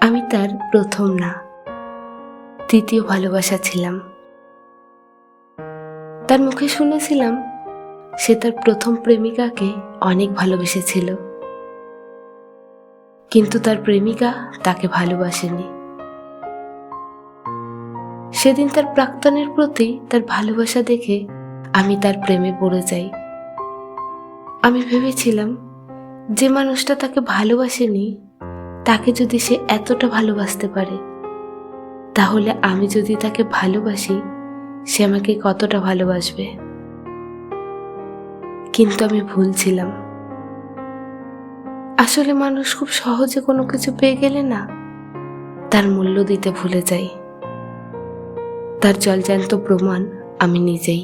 আমি তার প্রথম না, তৃতীয় ভালোবাসা ছিলাম। তার মুখে শুনেছিলাম সে তার প্রথম প্রেমিকাকে অনেক ভালোবেসেছিল, কিন্তু তার প্রেমিকা তাকে ভালোবাসেনি। সেদিন তার প্রাক্তনের প্রতি তার ভালোবাসা দেখে আমি তার প্রেমে পড়ে যাই। আমি ভেবেছিলাম যে মানুষটা তাকে ভালোবাসেনি, তাকে যদি সে এতটা ভালোবাসতে পারে, তাহলে আমি যদি তাকে ভালোবাসি, সে আমাকে কতটা ভালোবাসবে। কিন্তু আমি ভুল ছিলাম। আসলে মানুষ খুব সহজে কোনো কিছু পেয়ে গেলে না, তার মূল্য দিতে ভুলে যায়। তার জলজ্যান্ত প্রমাণ আমি নিজেই।